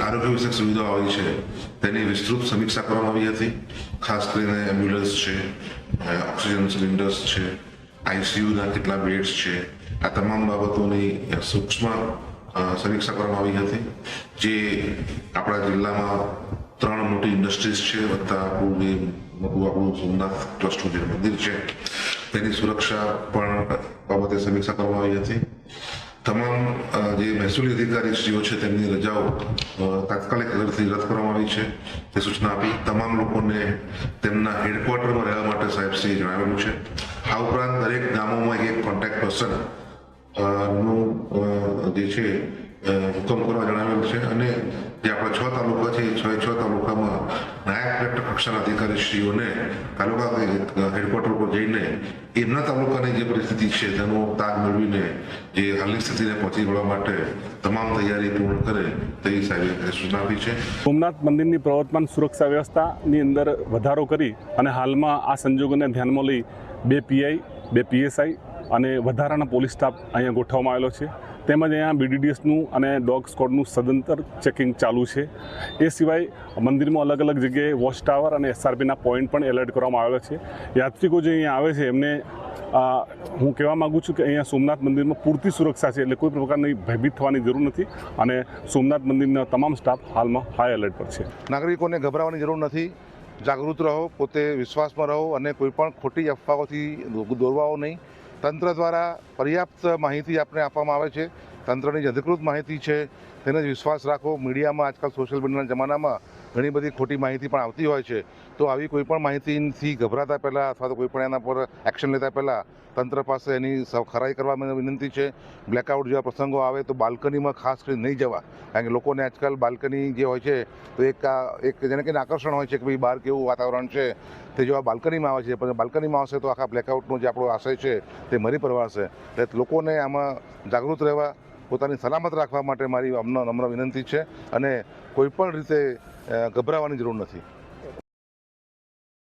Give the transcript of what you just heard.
આરોગ્ય વિષયક સુવિધાઓ આવી છે તેની વિસ્તૃત સમીક્ષા કરવામાં આવી હતી. ખાસ કરીને એમ્બ્યુલન્સ છે, ઓક્સિજન સિલિન્ડર્સ છે, આઈસીયુના કેટલા બેડ્સ છે, આ તમામ બાબતોની સૂક્ષ્મ સમીક્ષા કરવામાં આવી હતી. જે આપણા જિલ્લામાં 3 મોટી ઇન્ડસ્ટ્રીઝ છે વત્તા આપણું સોમનાથ ટ્રસ્ટનું જે મંદિર છે તેની સુરક્ષા પણ બાબતે સમીક્ષા કરવામાં આવી હતી. તમામ જે મહેસૂલી અધિકારીશ્રીઓ છે તેમની રજાઓ તાત્કાલિક અસરથી રદ કરવામાં આવી છે તે સૂચના આપી. તમામ લોકોને તેમના હેડક્વાર્ટરમાં રહેવા માટે સાહેબશ્રીએ જણાવેલું છે. આ ઉપરાંત દરેક ગામોમાં એક કોન્ટેક્ટ પર્સન નું જે છે હુકમ કરવા જણાવેલું છે અને જે આપણા 6 તાલુકા છે એ 6 તાલુકામાં નાયબ કલેક્ટર કક્ષાના અધિકારીશ્રીઓને તાલુકા હેડક્વાર્ટર પર જઈને એમના તાલુકાની જે પરિસ્થિતિ છે તેનો તાગ મેળવીને જે હાલની સ્થિતિને પહોંચી વળવા માટે તમામ તૈયારી પૂર્ણ કરે તેવી સાહેબે સૂચના આપી છે. સોમનાથ મંદિરની પ્રવર્તમાન સુરક્ષા વ્યવસ્થાની અંદર વધારો કરી અને હાલમાં આ સંજોગોને ધ્યાનમાં લઈ 2 પીઆઈ 2 પીએસઆઈ અને વધારાના પોલીસ સ્ટાફ અહીંયા ગોઠવવામાં આવેલો છે. તેમજ અહીંયા BDDSનું અને ડોગ સ્કોડનું સદંતર ચેકિંગ ચાલુ છે. એ સિવાય મંદિરમાં અલગ અલગ જગ્યાએ વોચ ટાવર અને SRPના પોઈન્ટ પણ એલર્ટ કરવામાં આવેલા છે. યાત્રિકો જે અહીંયા આવે છે એમને હું કહેવા માગું છું કે અહીંયા સોમનાથ મંદિરમાં પૂરતી સુરક્ષા છે, એટલે કોઈ પ્રકારની ભયભીત થવાની જરૂર નથી અને સોમનાથ મંદિરના તમામ સ્ટાફ હાલમાં હાઈ એલર્ટ પર છે. નાગરિકોને ગભરાવાની જરૂર નથી. જાગૃત રહો, પોતે વિશ્વાસમાં રહો અને કોઈ પણ ખોટી અફવાઓથી દોરવાઓ નહીં. તંત્ર દ્વારા પર્યાપ્ત માહિતી આપને આપવામાં આવે છે. તંત્રની જે અધિકૃત માહિતી છે તેને જ વિશ્વાસ રાખો. મીડિયામાં આજકાલ સોશિયલ મીડિયાના જમાનામાં ઘણી બધી ખોટી માહિતી પણ આવતી હોય છે, તો આવી કોઈ પણ માહિતીથી ગભરાતા પહેલાં અથવા તો કોઈ પણ એના પર એક્શન લેતા પહેલાં તંત્ર પાસે એની ખરાઈ કરવા વિનંતી છે. બ્લેકઆઉટ જેવા પ્રસંગો આવે તો બાલ્કનીમાં ખાસ કરીને નહીં જવા, કારણ કે લોકોને આજકાલ બાલ્કની જે હોય છે તો એક જેને કંઈ આકર્ષણ હોય છે કે ભાઈ બહાર કેવું વાતાવરણ છે, તે જો આ બાલ્કનીમાં આવે છે પણ બાલ્કનીમાં આવશે તો આખા બ્લેકઆઉટનો જે આપણો આશય છે તે મરી પડવાશે. એટલે લોકોને આમાં જાગૃત રહેવા, પોતાની સલામત રાખવા માટે મારી નમ્ર વિનંતી છે અને કોઈ પણ રીતે ગભરાવાની જરૂર નથી.